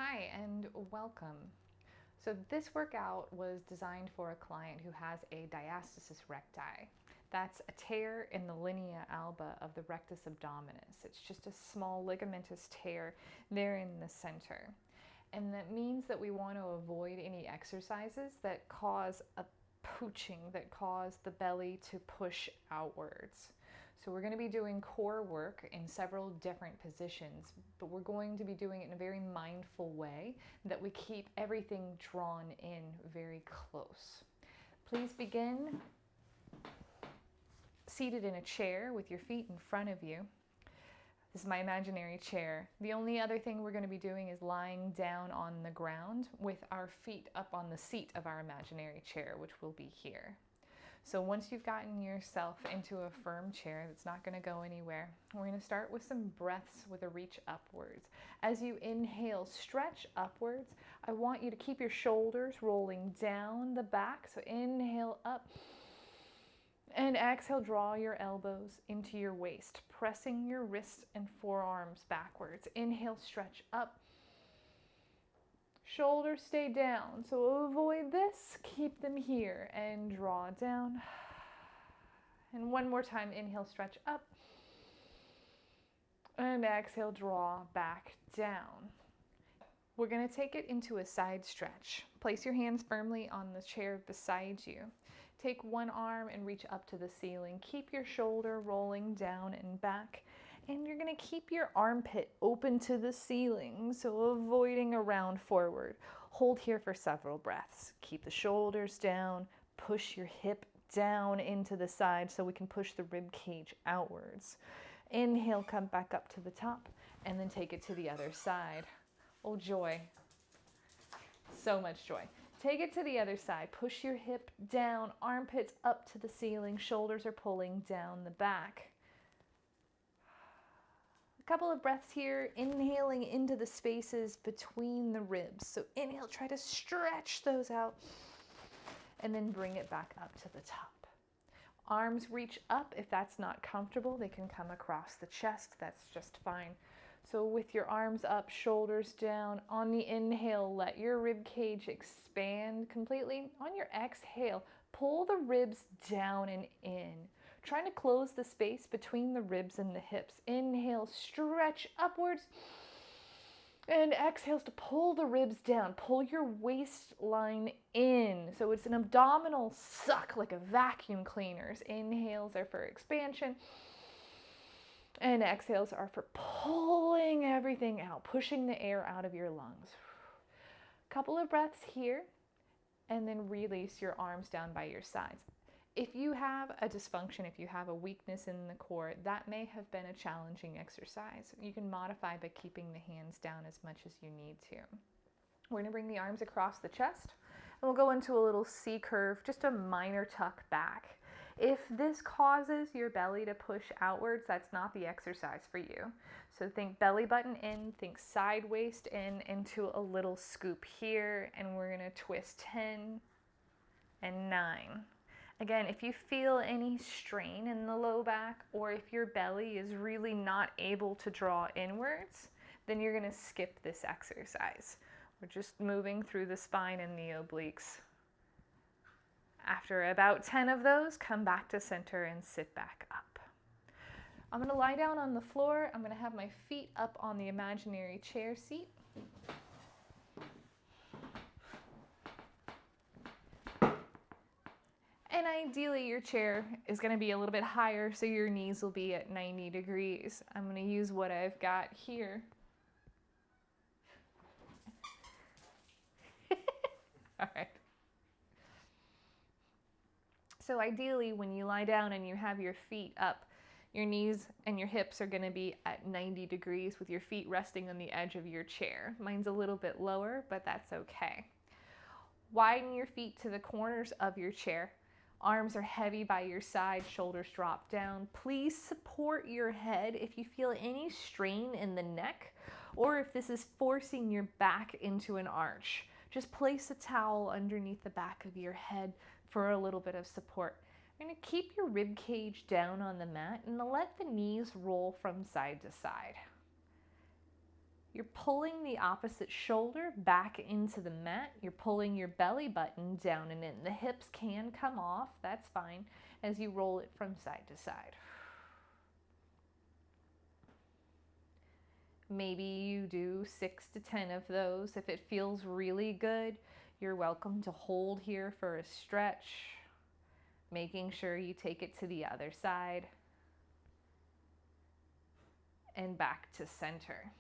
Hi and welcome. So this workout was designed for a client who has a diastasis recti. That's a tear in the linea alba of the rectus abdominis. It's just a small ligamentous tear there in the center. And that means that we want to avoid any exercises that cause a pooching, that cause the belly to push outwards. So we're going to be doing core work in several different positions, but we're going to be doing it in a very mindful way that we keep everything drawn in very close. Please begin seated in a chair with your feet in front of you. This is my imaginary chair. The only other thing we're going to be doing is lying down on the ground with our feet up on the seat of our imaginary chair, which will be here. So once you've gotten yourself into a firm chair that's not going to go anywhere, we're going to start with some breaths with a reach upwards. As you inhale, stretch upwards. I want you to keep your shoulders rolling down the back. So inhale up and exhale, draw your elbows into your waist, pressing your wrists and forearms backwards. Inhale, stretch up. Shoulders stay down, so avoid this, keep them here, and draw down. And one more time, inhale, stretch up. And exhale, draw back down. We're going to take it into a side stretch. Place your hands firmly on the chair beside you. Take one arm and reach up to the ceiling. Keep your shoulder rolling down and back. And you're going to keep your armpit open to the ceiling, so avoiding a round forward. Hold here for several breaths. Keep the shoulders down. Push your hip down into the side so we can push the rib cage outwards. Inhale, come back up to the top, and then take it to the other side. Oh, joy. So much joy. Take it to the other side. Push your hip down, armpits up to the ceiling. Shoulders are pulling down the back. A couple of breaths here, inhaling into the spaces between the ribs. So inhale, try to stretch those out, and then bring it back up to the top. Arms reach up. If that's not comfortable, they can come across the chest. That's just fine. So with your arms up, shoulders down, on the inhale, let your rib cage expand completely. On your exhale, pull the ribs down and in. Trying to close the space between the ribs and the hips. Inhale, stretch upwards. And exhales to pull the ribs down. Pull your waistline in. So it's an abdominal suck like a vacuum cleaner's. Inhales are for expansion. And exhales are for pulling everything out, pushing the air out of your lungs. Couple of breaths here, and then release your arms down by your sides. If you have a dysfunction, if you have a weakness in the core, that may have been a challenging exercise. You can modify by keeping the hands down as much as you need to. We're going to bring the arms across the chest, and we'll go into a little C curve, just a minor tuck back. If this causes your belly to push outwards, that's not the exercise for you. So think belly button in, think side waist in, into a little scoop here, and we're going to twist 10 and 9. Again, if you feel any strain in the low back, or if your belly is really not able to draw inwards, then you're going to skip this exercise. We're just moving through the spine and the obliques. After about 10 of those, come back to center and sit back up. I'm going to lie down on the floor. I'm going to have my feet up on the imaginary chair seat. And ideally, your chair is going to be a little bit higher, so your knees will be at 90 degrees. I'm going to use what I've got here. All right. So ideally, when you lie down and you have your feet up, your knees and your hips are going to be at 90 degrees with your feet resting on the edge of your chair. Mine's a little bit lower, but that's okay. Widen your feet to the corners of your chair. Arms are heavy by your side, shoulders drop down. Please support your head if you feel any strain in the neck, or if this is forcing your back into an arch. Just place a towel underneath the back of your head for a little bit of support. You're going to keep your rib cage down on the mat and let the knees roll from side to side. You're pulling the opposite shoulder back into the mat. You're pulling your belly button down and in. The hips can come off, that's fine, as you roll it from side to side. Maybe you do 6 to 10 of those. If it feels really good, you're welcome to hold here for a stretch, making sure you take it to the other side and back to center.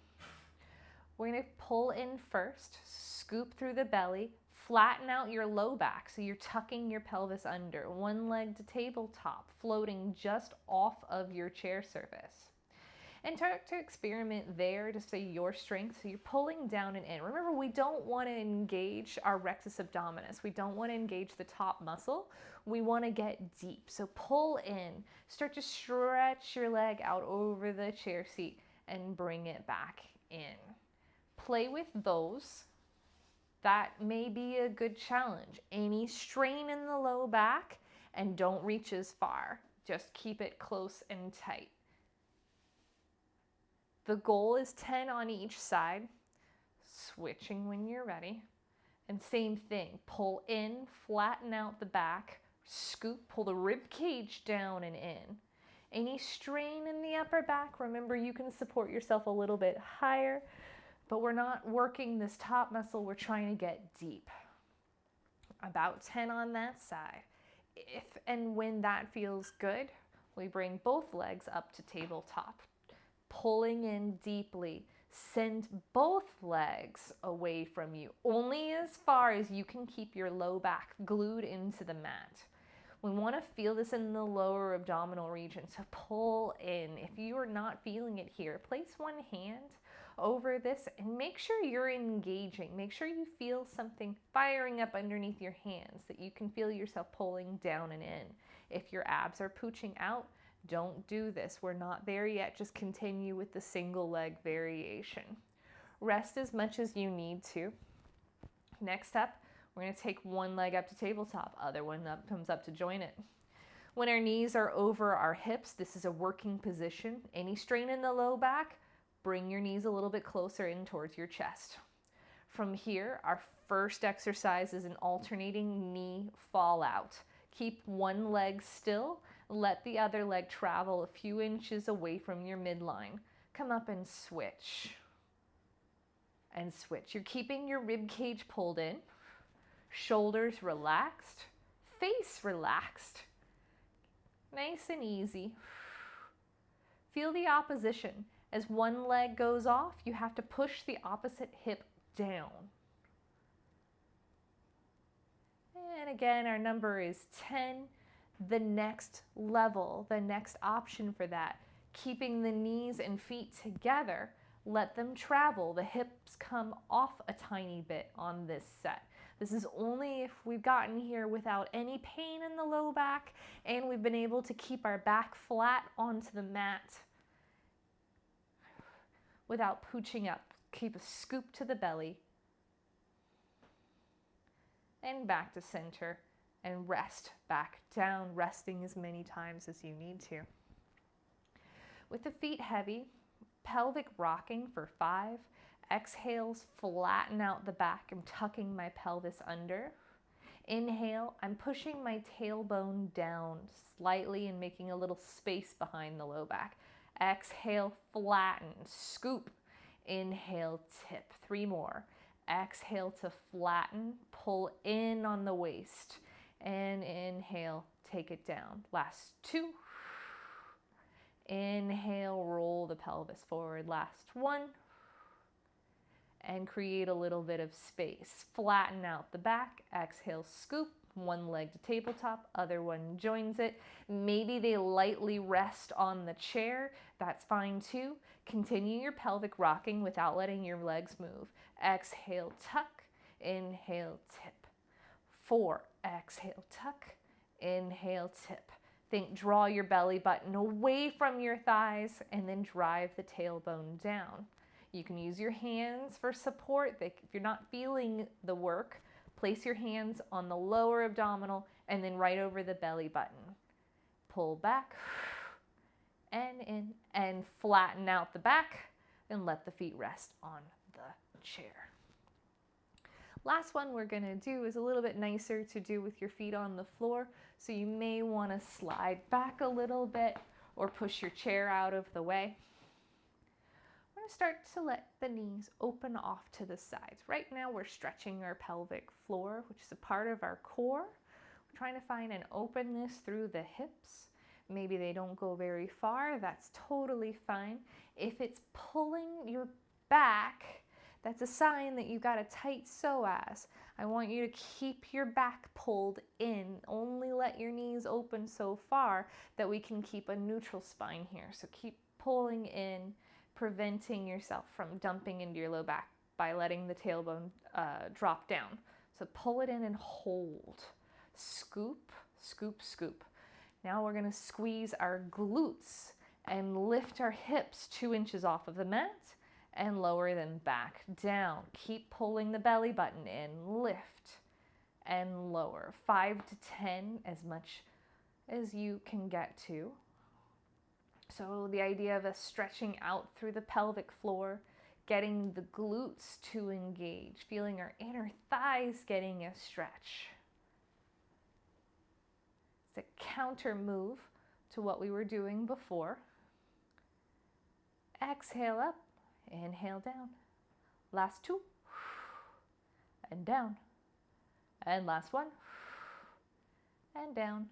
We're going to pull in first, scoop through the belly, flatten out your low back so you're tucking your pelvis under. One leg to tabletop, floating just off of your chair surface. And start to experiment there to say your strength. So you're pulling down and in. Remember, we don't want to engage our rectus abdominis. We don't want to engage the top muscle. We want to get deep. So pull in. Start to stretch your leg out over the chair seat and bring it back in. Play with those. That may be a good challenge. Any strain in the low back, and don't reach as far. Just keep it close and tight. The goal is 10 on each side, switching when you're ready. And same thing, pull in, flatten out the back, scoop, pull the rib cage down and in. Any strain in the upper back, remember you can support yourself a little bit higher, but we're not working this top muscle, we're trying to get deep. About 10 on that side. If and when that feels good, we bring both legs up to tabletop. Pulling in deeply, send both legs away from you, only as far as you can keep your low back glued into the mat. We want to feel this in the lower abdominal region, so pull in. If you are not feeling it here, place one hand over this and make sure you're engaging. Make sure you feel something firing up underneath your hands, that you can feel yourself pulling down and in. If your abs are pooching out, don't do this. We're not there yet. Just continue with the single leg variation. Rest as much as you need to. Next up, we're going to take one leg up to tabletop, other one up comes up to join it. When our knees are over our hips, this is a working position. Any strain in the low back, bring your knees a little bit closer in towards your chest. From here, our first exercise is an alternating knee fall out. Keep one leg still. Let the other leg travel a few inches away from your midline. Come up and switch. And switch. You're keeping your rib cage pulled in, shoulders relaxed, face relaxed. Nice and easy. Feel the opposition. As one leg goes off, you have to push the opposite hip down. And again, our number is 10. The next level, the next option for that, keeping the knees and feet together, let them travel. The hips come off a tiny bit on this set. This is only if we've gotten here without any pain in the low back and we've been able to keep our back flat onto the mat without pooching up. Keep a scoop to the belly and back to center. And rest back down, resting as many times as you need to. With the feet heavy, pelvic rocking for 5. Exhales, flatten out the back. I'm tucking my pelvis under. Inhale, I'm pushing my tailbone down slightly and making a little space behind the low back. Exhale, flatten, scoop. Inhale, tip. 3 more. Exhale to flatten, pull in on the waist. And inhale, take it down. Last 2. Inhale, roll the pelvis forward. Last 1. And create a little bit of space. Flatten out the back. Exhale, scoop. One leg to tabletop, other one joins it. Maybe they lightly rest on the chair. That's fine too. Continue your pelvic rocking without letting your legs move. Exhale, tuck. Inhale, tip. 4, exhale, tuck, inhale, tip. Think, draw your belly button away from your thighs and then drive the tailbone down. You can use your hands for support. If you're not feeling the work, place your hands on the lower abdominal and then right over the belly button. Pull back and in and flatten out the back. and let the feet rest on the chair. Last one we're going to do is a little bit nicer to do with your feet on the floor. So you may want to slide back a little bit or push your chair out of the way. We're going to start to let the knees open off to the sides. Right now we're stretching our pelvic floor, which is a part of our core. We're trying to find an openness through the hips. Maybe they don't go very far. That's totally fine. If it's pulling your back, that's a sign that you've got a tight psoas. I want you to keep your back pulled in. Only let your knees open so far that we can keep a neutral spine here. So keep pulling in, preventing yourself from dumping into your low back by letting the tailbone drop down. So pull it in and hold. Scoop, scoop, scoop. Now we're going to squeeze our glutes and lift our hips 2 inches off of the mat and lower them back down. Keep pulling the belly button in, lift and lower. 5 to 10, as much as you can get to. So the idea of us stretching out through the pelvic floor, getting the glutes to engage, feeling our inner thighs getting a stretch. It's a counter move to what we were doing before. Exhale up. Inhale down. Last 2. And down. And last 1. And down.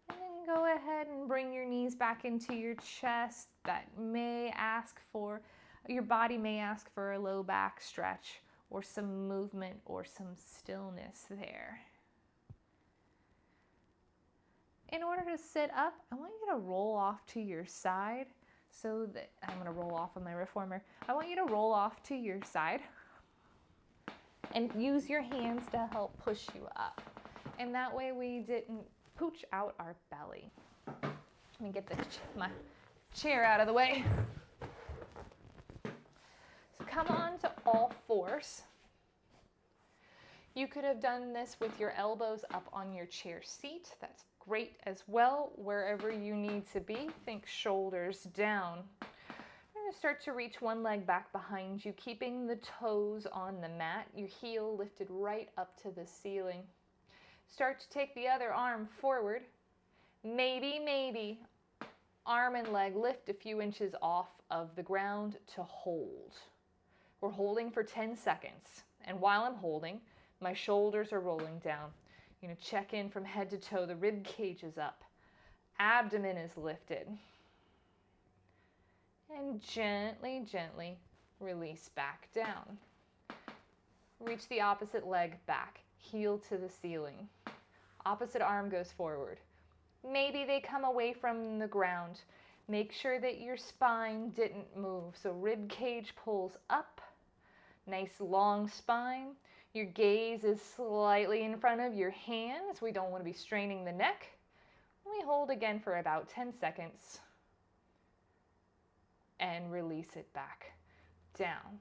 And then go ahead and bring your knees back into your chest. That may ask for, your body may ask for a low back stretch or some movement or some stillness there. In order to sit up, I want you to roll off to your side. So that I'm going to roll off on my reformer. I want you to roll off to your side and use your hands to help push you up. And that way we didn't pooch out our belly. Let me get my chair out of the way. So come on to all fours. You could have done this with your elbows up on your chair seat. That's great as well, wherever you need to be. Think shoulders down. We're going to start to reach one leg back behind you, keeping the toes on the mat, your heel lifted right up to the ceiling. Start to take the other arm forward. Maybe arm and leg lift a few inches off of the ground to hold. We're holding for 10 seconds. And while I'm holding, my shoulders are rolling down. You're going to check in from head to toe. The rib cage is up. Abdomen is lifted. And gently, gently release back down. Reach the opposite leg back. Heel to the ceiling. Opposite arm goes forward. Maybe they come away from the ground. Make sure that your spine didn't move. So rib cage pulls up. Nice long spine. Your gaze is slightly in front of your hands. We don't want to be straining the neck. We hold again for about 10 seconds and release it back down.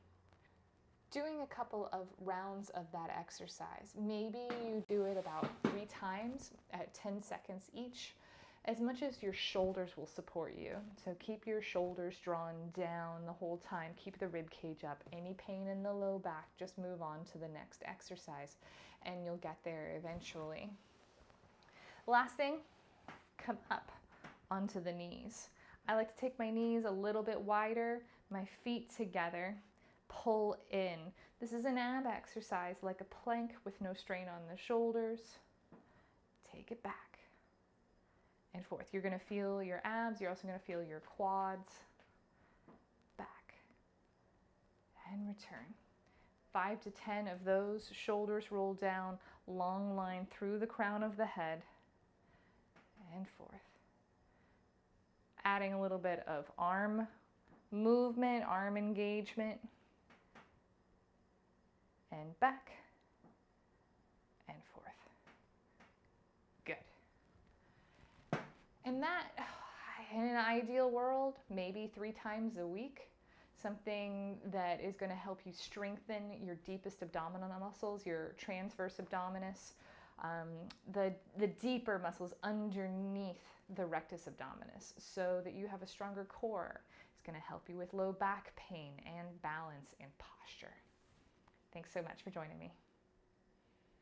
Doing a couple of rounds of that exercise. Maybe you do it about 3 times at 10 seconds each, as much as your shoulders will support you. So keep your shoulders drawn down the whole time. Keep the rib cage up. Any pain in the low back, just move on to the next exercise and you'll get there eventually. Last thing, come up onto the knees. I like to take my knees a little bit wider, my feet together, pull in. This is an ab exercise like a plank with no strain on the shoulders. Take it back and forth. You're going to feel your abs. You're also going to feel your quads. Back and return. 5 to 10 of those. Shoulders roll down, long line through the crown of the head and forth. Adding a little bit of arm movement, arm engagement, and back and forth. Good. And that, in an ideal world, maybe 3 times a week, something that is going to help you strengthen your deepest abdominal muscles, your transverse abdominis, the deeper muscles underneath the rectus abdominis, so that you have a stronger core. It's going to help you with low back pain and balance and posture. Thanks so much for joining me.